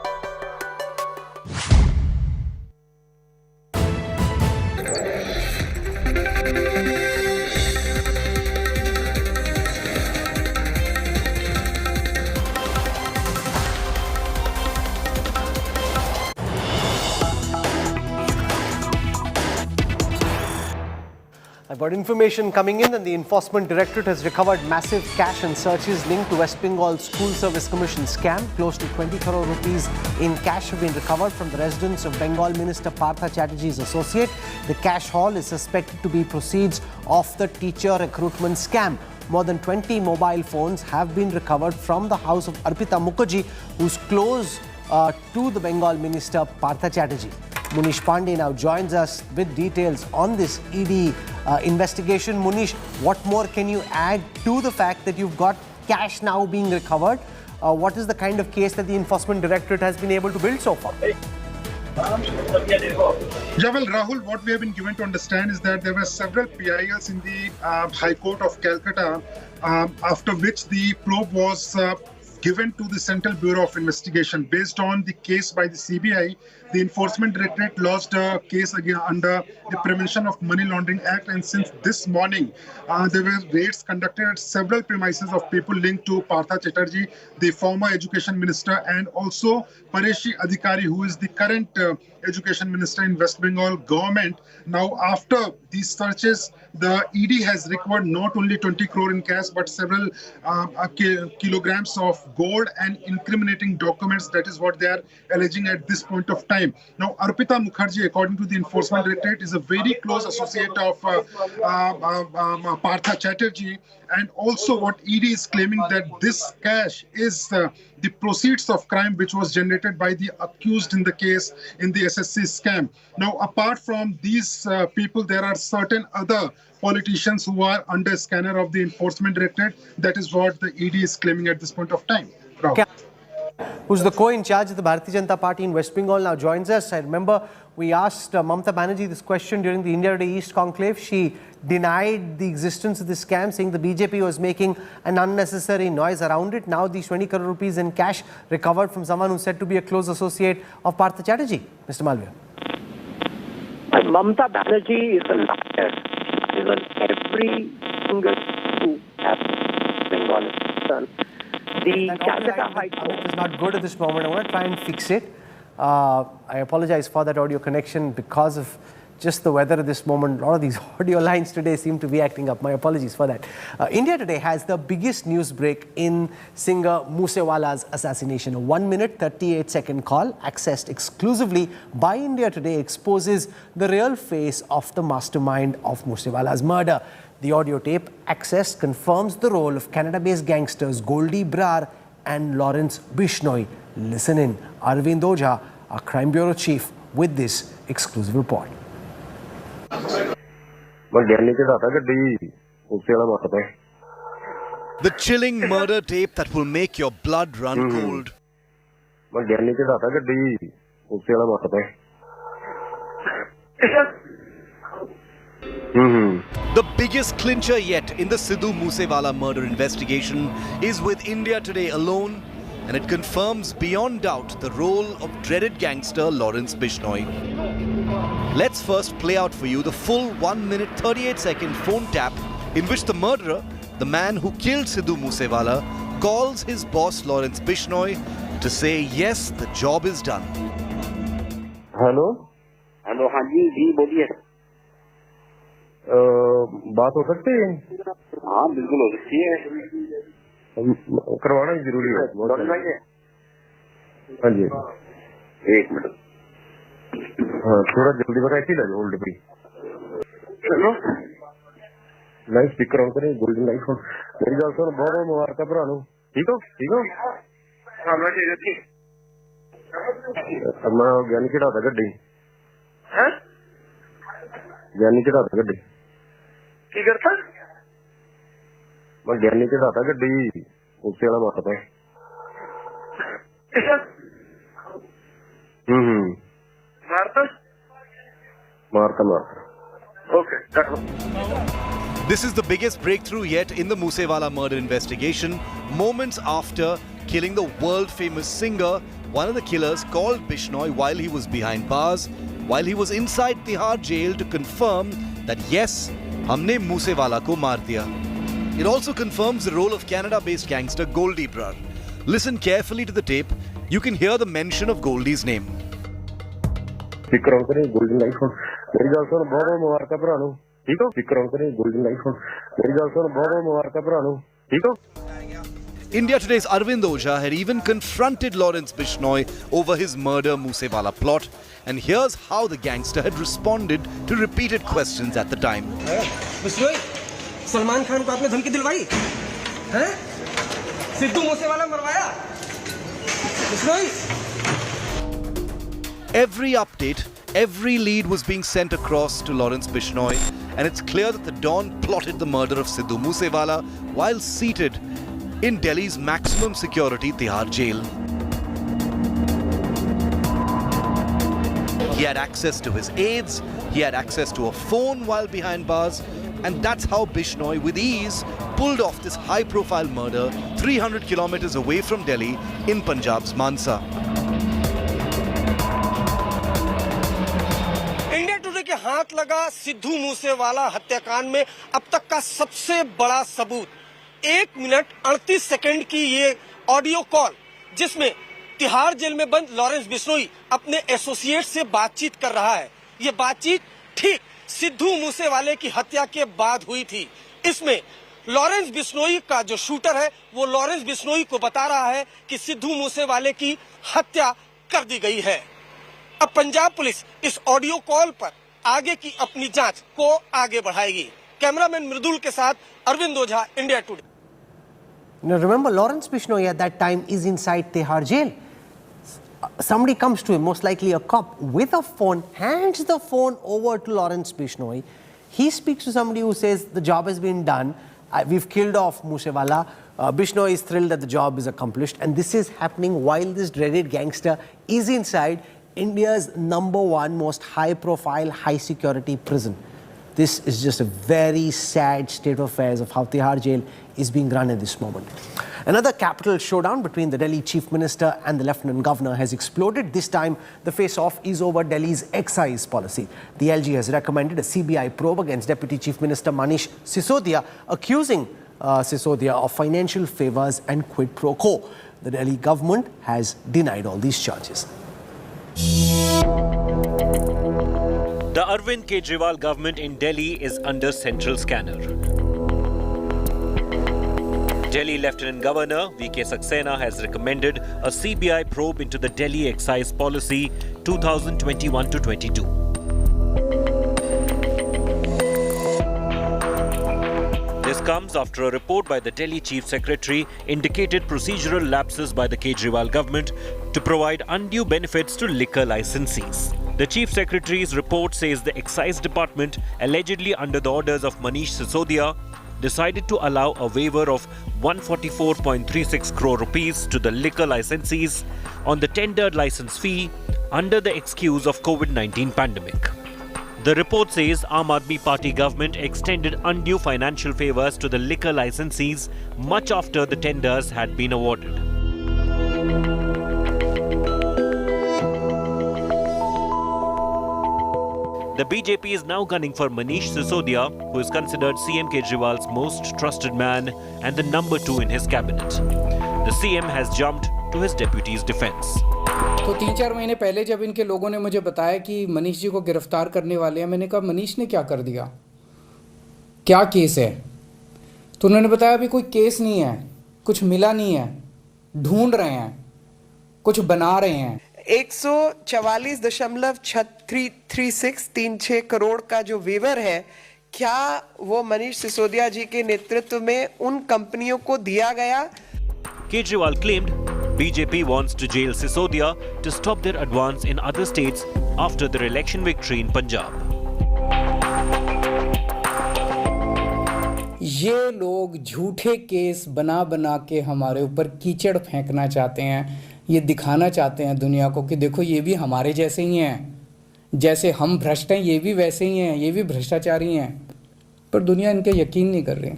I've got information coming in, and the Enforcement Directorate has recovered massive cash and searches linked to West Bengal School Service Commission scam. Close to 20 crore rupees in cash have been recovered from the residence of Bengal Minister Partha Chatterjee's associate. The cash haul is suspected to be proceeds of the teacher recruitment scam. More than 20 mobile phones have been recovered from the house of Arpita Mukherjee, who's close to the Bengal Minister Partha Chatterjee. Munish Pandey now joins us with details on this ED investigation. Munish, what more can you add to the fact that you've got cash now being recovered? What is the kind of case that the Enforcement Directorate has been able to build so far? Yeah, well, Rahul, what we have been given to understand is that there were several PILs in the High Court of Calcutta, after which the probe was given to the Central Bureau of Investigation. Based on the case by the CBI, the Enforcement Directorate lodged a case again under the Prevention of Money Laundering Act, and since this morning, there were raids conducted at several premises of people linked to Partha Chatterjee, the former Education Minister, and also Pareshi Adhikari, who is the current Education Minister in West Bengal government. Now, after these searches, the ED has recovered not only 20 crore in cash, but several kilograms of gold and incriminating documents. That is what they are alleging at this point of time. Now, Arpita Mukherjee, according to the Enforcement Directorate, is a very close associate of Partha Chatterjee. And also what ED is claiming that this cash is the proceeds of crime which was generated by the accused in the case in the SSC scam. Now, apart from these people, there are certain other politicians who are under scanner of the Enforcement Directorate. That is what the ED is claiming at this point of time. Who's the co-in-charge of the Bharatiya Janata Party in West Bengal, now joins us. I remember we asked Mamata Banerjee this question during the India Today East conclave. She denied the existence of this scam, saying the BJP was making an unnecessary noise around it. Now these 20 crore rupees in cash recovered from someone who's said to be a close associate of Partha Chatterjee. Mr. Malviya. Mamata Banerjee is a liar. She is on every single issue as Bengal is concerned. The Calcutta High Court is not good at this moment. I want to try and fix it. I apologize for that audio connection because of just the weather at this moment. A lot of these audio lines today seem to be acting up. My apologies for that. India Today has the biggest news break in singer Moosewala's assassination. A 1-minute, 38-second call accessed exclusively by India Today exposes the real face of the mastermind of Moosewala's murder. The audio tape accessed confirms the role of Canada-based gangsters Goldie Brar and Lawrence Bishnoi. Listen in. Arvind Ojha, our Crime Bureau Chief, with this exclusive report. The chilling murder tape that will make your blood run cold. The biggest clincher yet in the Sidhu Moosewala murder investigation is with India Today alone, and it confirms beyond doubt the role of dreaded gangster Lawrence Bishnoi. Let's first play out for you the full 1-minute 38-second phone tap in which the murderer, the man who killed Sidhu Moosewala, calls his boss Lawrence Bishnoi to say yes, the job is done. Hello? Hello, हाँ जी बोलिए. बात हो सकती है? हाँ बिल्कुल हो सकती है. करवाना जरूरी है. हाँ जी. एक मिनट. हाँ थोड़ा जल्दी बताइए कि लगे होल्ड पे. चलो. लाइव स्पीकर ऑन करें. Golden live phone. मेरी गल सुन बहुत मुबारक भरा नु. ठीक हो? ठीक हो? हाँ मैं ठीक है. मैं ज्ञानी चढ़ाता गड्डी ज्ञानी चढ़ाता गड्डी की करता मैं ज्ञानी चढ़ाता गड्डी उससे वाला मारता मारता This is the biggest breakthrough yet in the Moosewala murder investigation. Moments after killing the world-famous singer, one of the killers called Bishnoi while he was behind bars, while he was inside Tihar jail to confirm that yes, हमने Moosewala को मार दिया. It also confirms the role of Canada-based gangster Goldie Brar. Listen carefully to the tape. You can hear the mention of Goldie's name. Speaker on करें golden light on मेरी गल सुन बहुत मुबारक भरा नु ठीक हो स्पीकर ऑन करें गोल्डन लाइट ऑन मेरी गल सुन बहुत मुबारक भरा नु ठीक हो India Today's Arvind Ojha had even confronted Lawrence Bishnoi over his murder Moosewala plot, and here's how the gangster had responded to repeated questions at the time. Bishnoi, Salman Khan को आपने धमकी दिलवाई हैं? सिद्धू मूसेवाला मरवाया Bishnoi? Every update, every lead was being sent across to Lawrence Bishnoi, and it's clear that the Don plotted the murder of Sidhu Moosewala while seated in Delhi's maximum security Tihar jail. He had access to his aides, he had access to a phone while behind bars, and that's how Bishnoi with ease pulled off this high-profile murder 300 kilometers away from Delhi in Punjab's Mansa. India today के हाथ लगा सिद्धू मूसेवाला हत्याकांड में अब तक का सबसे बड़ा सबूत 1 मिनट 38 सेकंड की ये ऑडियो कॉल, जिसमें तिहाड़ जेल में बंद लॉरेंस बिश्नोई अपने एसोसिएट से बातचीत कर रहा है। ये बातचीत ठीक सिद्धू मूसेवाले की हत्या के बाद हुई थी। इसमें लॉरेंस बिश्नोई का जो शूटर है वो लॉरेंस बिश्नोई को बता रहा है कि सिद्धू मूसेवाले की हत्या कर दी गई है। अब पंजाब पुलिस इस ऑडियो कॉल पर आगे की अपनी जांच को आगे बढ़ाएगी। कैमरामैन मृदुल के साथ Arvind Ojha, India Today. Now remember, Lawrence Bishnoi at that time is inside Tihar jail. Somebody comes to him, most likely a cop, with a phone, hands the phone over to Lawrence Bishnoi. He speaks to somebody who says the job has been done. We've killed off Moosewala. Bishnoi is thrilled that the job is accomplished, and this is happening while this dreaded gangster is inside India's #1 most high-profile, high-security prison. This is just a very sad state of affairs of how Tihar jail is being run at this moment. Another capital showdown between the Delhi Chief Minister and the Lieutenant Governor has exploded. This time, the face-off is over Delhi's excise policy. The LG has recommended a CBI probe against Deputy Chief Minister Manish Sisodia, accusing Sisodia of financial favours and quid pro quo. The Delhi government has denied all these charges. The Arvind Kejriwal government in Delhi is under central scanner. Delhi Lieutenant Governor V.K. Saxena has recommended a CBI probe into the Delhi excise policy 2021-22. This comes after a report by the Delhi Chief Secretary indicated procedural lapses by the Kejriwal government to provide undue benefits to liquor licensees. The Chief Secretary's report says the Excise Department, allegedly under the orders of Manish Sisodia, decided to allow a waiver of 144.36 crore rupees to the liquor licensees on the tendered license fee under the excuse of COVID-19 pandemic. The report says Aam Aadmi Party government extended undue financial favours to the liquor licensees much after the tenders had been awarded. The BJP is now gunning for Manish Sisodia, who is considered CM Kejriwal's most trusted man and the #2 in his cabinet. The CM has jumped to his deputy's defense. तो 3-4 महीने पहले जब इनके लोगों ने मुझे बताया कि मनीष जी को गिरफ्तार करने वाले हैं, मैंने कहा मनीष ने क्या कर दिया, क्या केस है? तो उन्होंने बताया अभी कोई केस नहीं है, कुछ मिला नहीं है, ढूंढ रहे हैं, कुछ बना रहे हैं। 144.3636 करोड़ का जो वेवर है, क्या वो मनीष सिसोदिया जी के नेतृत्व में उन कंपनियों को दिया गया? Kejriwal claimed BJP wants to jail Sisodia to stop their advance in other states after their election victory in Punjab. ये लोग झूठे केस बना बना के हमारे ऊपर कीचड़ फेंकना चाहते हैं, ये दिखाना चाहते हैं दुनिया को कि देखो ये भी हमारे जैसे ही हैं, जैसे हम भ्रष्ट हैं ये भी वैसे ही हैं, ये भी भ्रष्टाचारी हैं। पर दुनिया इनके यकीन नहीं कर रही,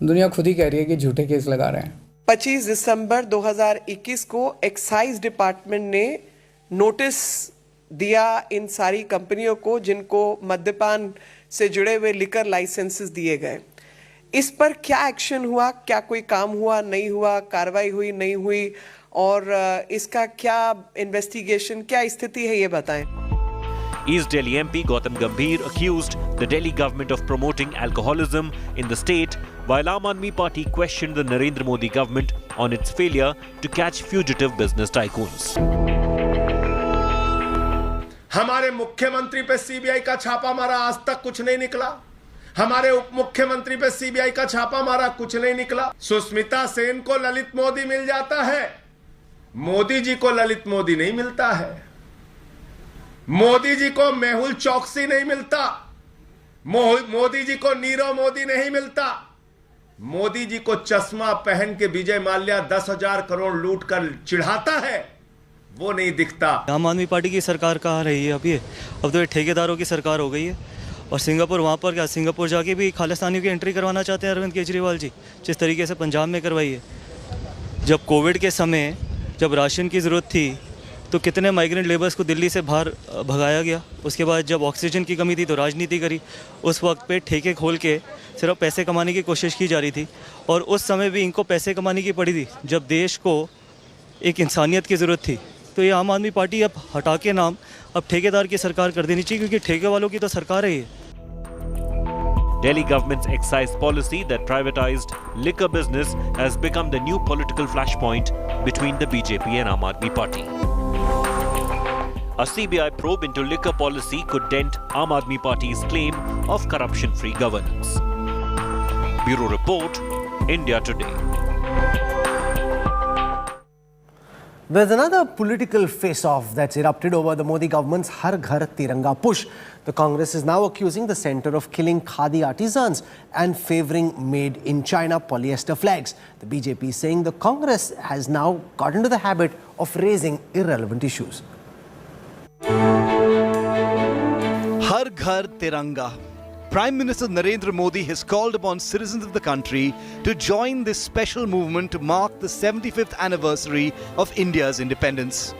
दुनिया खुद ही कह रही है कि झूठे केस लगा रहे हैं। 25 दिसंबर 2021 को एक्साइज डिपार्टमेंट ने नोटिस दिया इन सारी कंपनियों को जिनको मद्यपान से जुड़े हुए लिकर लाइसेंसेस दिए गए। इस पर क्या एक्शन हुआ, क्या कोई काम हुआ, नहीं हुआ, कार्रवाई हुई, नहीं हुई, और इसका क्या इन्वेस्टिगेशन, क्या स्थिति है, ये बताएं। East Delhi MP Gautam Gambhir accused the Delhi government of promoting alcoholism in the state, while Aam Aadmi Party questioned the Narendra Modi government on its failure to catch fugitive business tycoons. हमारे मुख्यमंत्री पे CBI का छापा मारा, आज तक कुछ नहीं निकला। हमारे उप मुख्यमंत्री पे सीबीआई का छापा मारा, कुछ नहीं निकला। सुष्मिता सेन को ललित मोदी मिल जाता है, मोदी जी को ललित मोदी नहीं मिलता है। मोदी जी को मेहुल चौकसी नहीं मिलता, मोदी जी को नीरव मोदी नहीं मिलता। मोदी जी को चश्मा पहन के विजय माल्या 10,000 करोड़ लूट कर चिढ़ाता है, वो नहीं दिखता। आम आदमी पार्टी की सरकार कहाँ रही है अब तो ये ठेकेदारों की सरकार हो गई है। और सिंगापुर, वहाँ पर क्या, सिंगापुर जाके भी खालिस्तानियों की एंट्री करवाना चाहते हैं अरविंद केजरीवाल जी, जिस तरीके से पंजाब में करवाई है। जब कोविड के समय जब राशन की ज़रूरत थी तो कितने माइग्रेंट लेबर्स को दिल्ली से बाहर भगाया गया। उसके बाद जब ऑक्सीजन की कमी थी तो राजनीति करी। उस वक्त पे ठेके खोल के सिर्फ पैसे कमाने की कोशिश की जा रही थी, और उस समय भी इनको पैसे कमाने की पड़ी थी जब देश को एक इंसानियत की ज़रूरत थी। तो ये आम आदमी पार्टी अब हटा के नाम अब ठेकेदार की सरकार कर देनी चाहिए, क्योंकि ठेके वालों की तो सरकार है ये। Delhi government's excise policy that privatized liquor business has become the new political flashpoint between the BJP and Aam Aadmi Party. A CBI probe into liquor policy could dent Aam Aadmi Party's claim of corruption-free governance. Bureau Report, India Today. There's another political face-off that's erupted over the Modi government's Har Ghar Tiranga push. The Congress is now accusing the centre of killing khadi artisans and favouring made-in-China polyester flags. The BJP is saying the Congress has now got into the habit of raising irrelevant issues. Har Ghar Tiranga. Prime Minister Narendra Modi has called upon citizens of the country to join this special movement to mark the 75th anniversary of India's independence.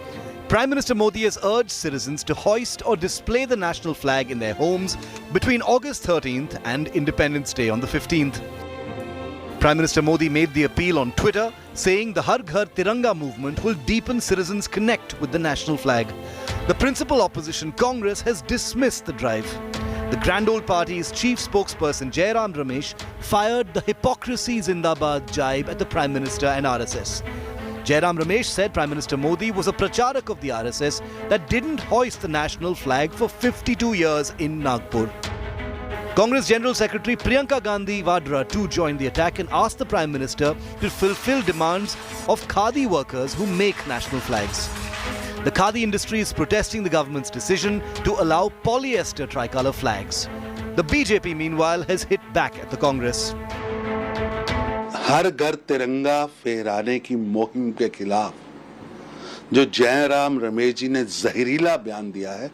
Prime Minister Modi has urged citizens to hoist or display the national flag in their homes between August 13th and Independence Day on the 15th. Prime Minister Modi made the appeal on Twitter, saying the Har Ghar Tiranga movement will deepen citizens' connect with the national flag. The principal opposition, Congress, has dismissed the drive. The Grand Old Party's chief spokesperson Jairam Ramesh fired the hypocrisy Zindabad jibe at the Prime Minister and RSS. Jairam Ramesh said Prime Minister Modi was a pracharak of the RSS that didn't hoist the national flag for 52 years in Nagpur. Congress General Secretary Priyanka Gandhi Vadra too joined the attack and asked the Prime Minister to fulfill demands of khadi workers who make national flags. The khadi industry is protesting the government's decision to allow polyester tricolour flags. The BJP, meanwhile, has hit back at the Congress. हर घर तिरंगा फहराने की मुहिम के खिलाफ जो जयराम रमेश जी ने जहरीला बयान दिया है,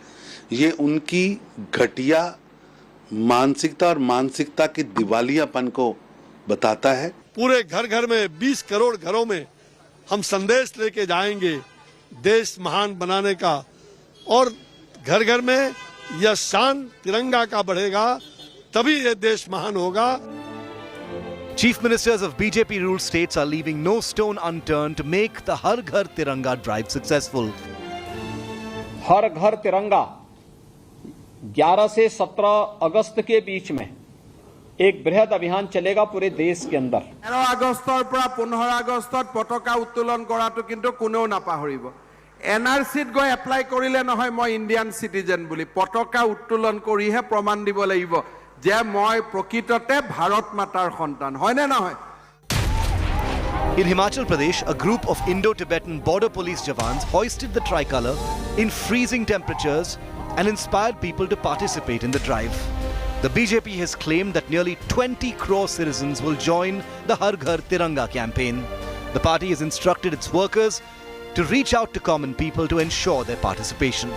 ये उनकी घटिया मानसिकता और मानसिकता की दिवालियापन को बताता है। पूरे घर घर में 20 करोड़ घरों में हम संदेश लेके जाएंगे देश महान बनाने का, और घर घर में यह शान तिरंगा का बढ़ेगा, तभी यह देश महान होगा। Chief ministers of BJP-ruled states are leaving no stone unturned to make the Har Ghar Tiranga drive successful. हर घर तिरंगा 11 से 17 अगस्त के बीच में एक बृहद अभियान चलेगा पूरे देश के अंदर। 13 আগষ্টৰ পৰা 15 আগষ্টত পতাকা উত্তোলন কৰাটো কিন্তু কোনেও নাপাহৰিব। এনআৰসিত গৈ এপ্লাই কৰিলে নহয় মই ইন্ডিয়ান সিটিজেন বুলি, পতাকা উত্তোলন কৰিহে প্ৰমাণ দিব লাগিব যে মই প্ৰকৃততে ভাৰত মাতাৰ সন্তান, হয় নে নহয়? In Himachal Pradesh, a group of Indo-Tibetan border police Jawans hoisted the tricolour in freezing temperatures and inspired people to participate in the drive. The BJP has claimed that nearly 20 crore citizens will join the Har Ghar Tiranga campaign. The party has instructed its workers to reach out to common people to ensure their participation.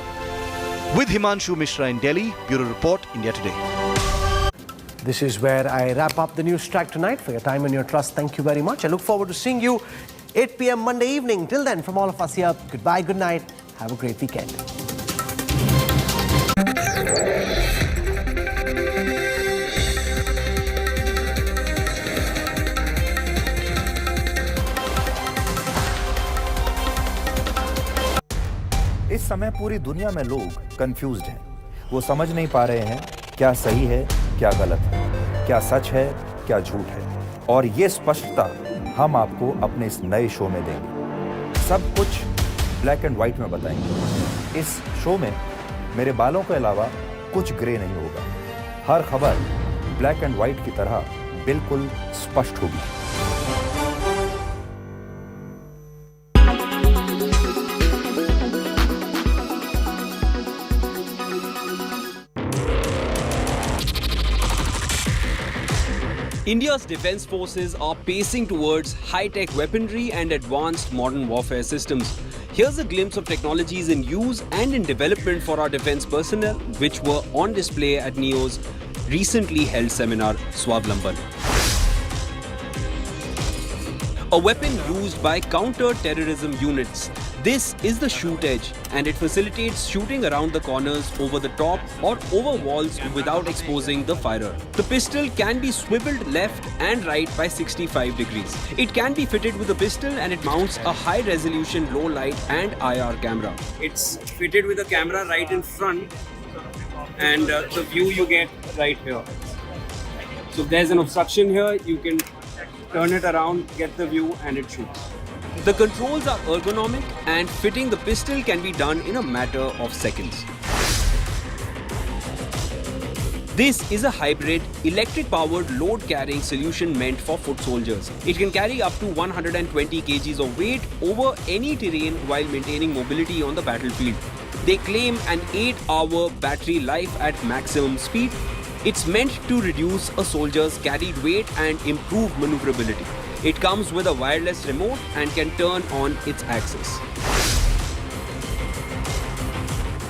With Himanshu Mishra in Delhi, Bureau Report, India Today. This is where I wrap up the Newstrack tonight. For your time and your trust, thank you very much. I look forward to seeing you 8 p.m. Monday evening. Till then, from all of us here, goodbye, good night. Have a great weekend. इस समय पूरी दुनिया में लोग confused हैं। वो समझ नहीं पा रहे हैं क्या सही है, क्या गलत है, क्या सच है, क्या झूठ है। और ये स्पष्टता हम आपको अपने इस नए शो में देंगे। सब कुछ ब्लैक एंड व्हाइट में बताएंगे। इस शो में मेरे बालों के अलावा कुछ ग्रे नहीं होगा। हर खबर ब्लैक एंड व्हाइट की तरह बिल्कुल स्पष्ट होगी। India's defense forces are pacing towards high-tech weaponry and advanced modern warfare systems. Here's a glimpse of technologies in use and in development for our defense personnel, which were on display at NEO's recently held seminar, Swavlamban. A weapon used by counter-terrorism units. This is the shoot edge, and it facilitates shooting around the corners, over the top or over walls without exposing the firer. The pistol can be swiveled left and right by 65 degrees. It can be fitted with a pistol and it mounts a high-resolution low light and IR camera. It's fitted with a camera right in front, and the view you get right here. So if there's an obstruction here, you can turn it around, get the view, and it shoots. The controls are ergonomic and fitting the pistol can be done in a matter of seconds. This is a hybrid, electric-powered load-carrying solution meant for foot soldiers. It can carry up to 120 kgs of weight over any terrain while maintaining mobility on the battlefield. They claim an 8-hour battery life at maximum speed. It's meant to reduce a soldier's carried weight and improve maneuverability. It comes with a wireless remote and can turn on its axis.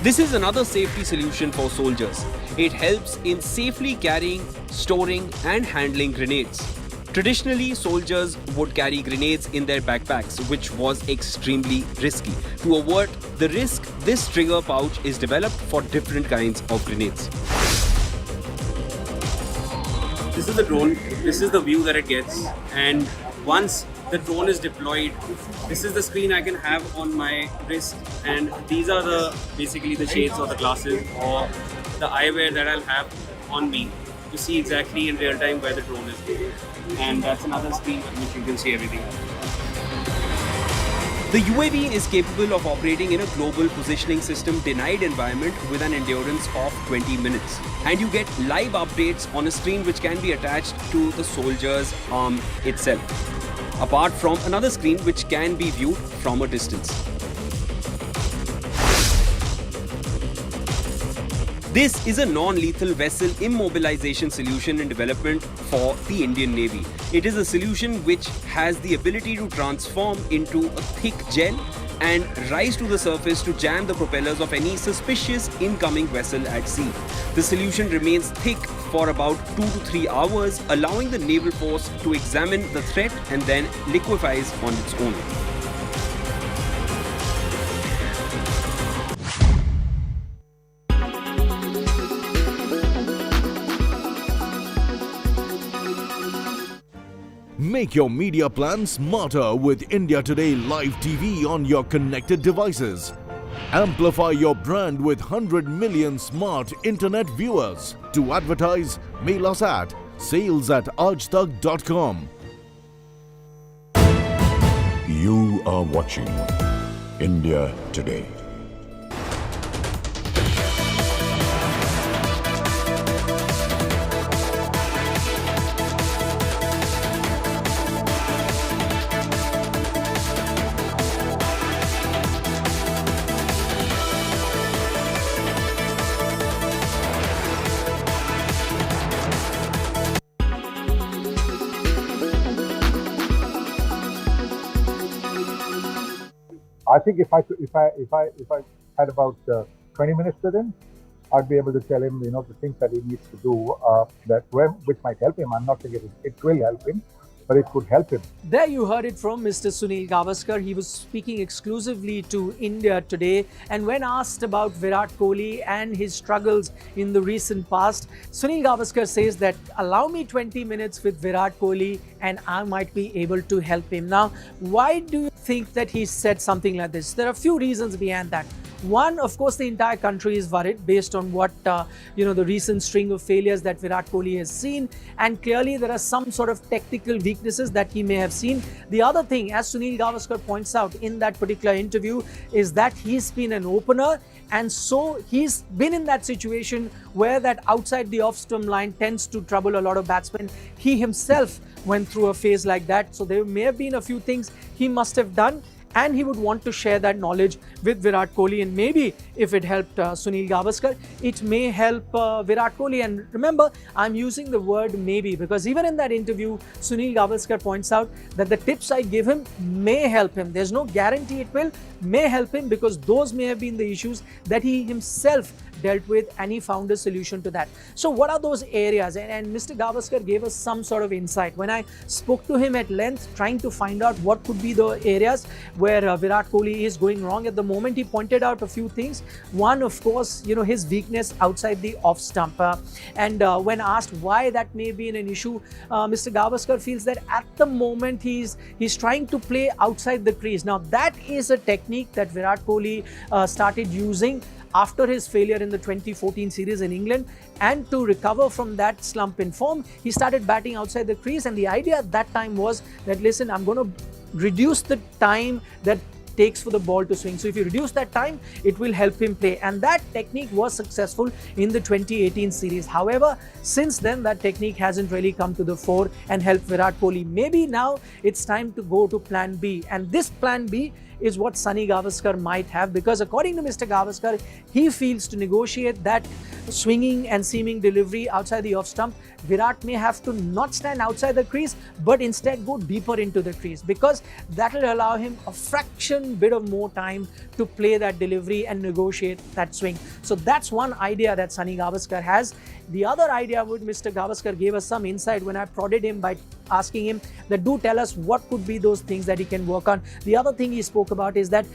This is another safety solution for soldiers. It helps in safely carrying, storing and handling grenades. Traditionally, soldiers would carry grenades in their backpacks, which was extremely risky. To avert the risk, this trigger pouch is developed for different kinds of grenades. This is the drone, this is the view that it gets, and once the drone is deployed, this is the screen I can have on my wrist, and these are basically the shades or the glasses or the eyewear that I'll have on me to see exactly in real time where the drone is. And that's another screen on which you can see everything. The UAV is capable of operating in a global positioning system denied environment with an endurance of 20 minutes. And you get live updates on a screen which can be attached to the soldier's arm itself, apart from another screen which can be viewed from a distance. This is a non-lethal vessel immobilization solution in development for the Indian Navy. It is a solution which has the ability to transform into a thick gel and rise to the surface to jam the propellers of any suspicious incoming vessel at sea. The solution remains thick for about 2 to 3 hours, allowing the naval force to examine the threat and then liquefies on its own. Make your media plan smarter with India Today Live TV on your connected devices. Amplify your brand with 100 million smart internet viewers. To advertise, mail us at sales@aajtak.com. You are watching India Today. I think if I had about 20 minutes with him, I'd be able to tell him, the things that he needs to do which might help him. I'm not saying it will help him, but it could help him. There you heard it from Mr. Sunil Gavaskar. He was speaking exclusively to India Today. And when asked about Virat Kohli and his struggles in the recent past, Sunil Gavaskar says that allow me 20 minutes with Virat Kohli and I might be able to help him. Now, why do you think that he said something like this? There are a few reasons behind that. One, of course, the entire country is worried based on what, the recent string of failures that Virat Kohli has seen. And clearly there are some sort of technical weaknesses that he may have seen. The other thing, as Sunil Gavaskar points out in that particular interview, is that he's been an opener. And so he's been in that situation where that outside the off-stump line tends to trouble a lot of batsmen. He himself went through a phase like that. So there may have been a few things he must have done. And he would want to share that knowledge with Virat Kohli. And maybe if it helped Sunil Gavaskar, it may help Virat Kohli. And remember, I'm using the word maybe because even in that interview, Sunil Gavaskar points out that the tips I give him may help him. There's no guarantee it will, may help him because those may have been the issues that he himself dealt with and he found a solution to that. So what are those areas? And Mr. Gavaskar gave us some sort of insight. When I spoke to him at length, trying to find out what could be the areas where Virat Kohli is going wrong at the moment, he pointed out a few things. One, of course, his weakness outside the off stump. And when asked why that may be an issue, Mr. Gavaskar feels that at the moment he's trying to play outside the crease. Now that is a technique that Virat Kohli started using after his failure in the 2014 series in England, and to recover from that slump in form, he started batting outside the crease. And the idea at that time was that, listen, I'm going to reduce the time that takes for the ball to swing. So if you reduce that time, it will help him play. And that technique was successful in the 2018 series. However, since then, that technique hasn't really come to the fore and helped Virat Kohli. Maybe now it's time to go to plan B. And this plan B is what Sunil Gavaskar might have, because according to Mr. Gavaskar, he feels to negotiate that swinging and seaming delivery outside the off stump, Virat may have to not stand outside the crease, but instead go deeper into the crease, because that will allow him a fraction bit of more time to play that delivery and negotiate that swing. So that's one idea that Sunil Gavaskar has. The other idea would Mr. Gavaskar gave us some insight when I prodded him by asking him that do tell us what could be those things that he can work on. The other thing he spoke about is that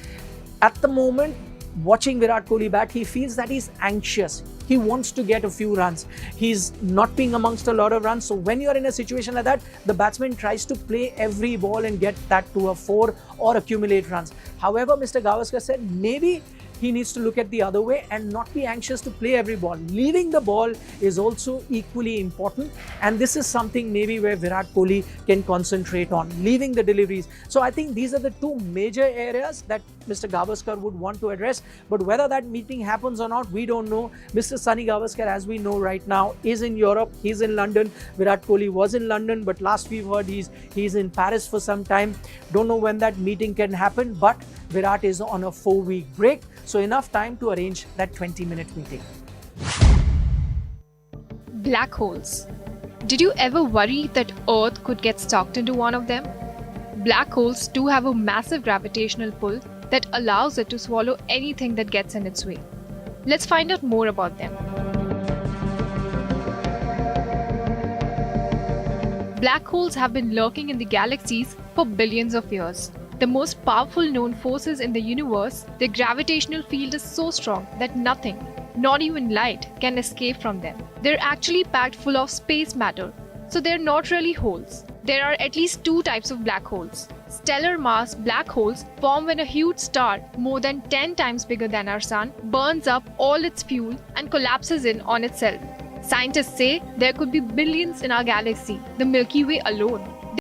at the moment, watching Virat Kohli bat, he feels that he's anxious. He wants to get a few runs. He's not being amongst a lot of runs. So when you're in a situation like that, the batsman tries to play every ball and get that to a 4 or accumulate runs. However, Mr. Gavaskar said maybe he needs to look at the other way and not be anxious to play every ball. Leaving the ball is also equally important. And this is something maybe where Virat Kohli can concentrate on, leaving the deliveries. So I think these are the two major areas that Mr. Gavaskar would want to address. But whether that meeting happens or not, we don't know. Mr. Sunil Gavaskar, as we know right now, is in Europe. He's in London. Virat Kohli was in London, but last we've heard he's in Paris for some time. Don't know when that meeting can happen, but Virat is on a 4-week break. So enough time to arrange that 20-minute meeting. Black holes. Did you ever worry that Earth could get sucked into one of them? Black holes do have a massive gravitational pull that allows it to swallow anything that gets in its way. Let's find out more about them. Black holes have been lurking in the galaxies for billions of years. The most powerful known forces in the universe, their gravitational field is so strong that nothing, not even light, can escape from them. They're actually packed full of space matter, so they're not really holes. There are at least 2 types of black holes. Stellar mass black holes form when a huge star, more than 10 times bigger than our Sun, burns up all its fuel and collapses in on itself. Scientists say there could be billions in our galaxy, the Milky Way alone.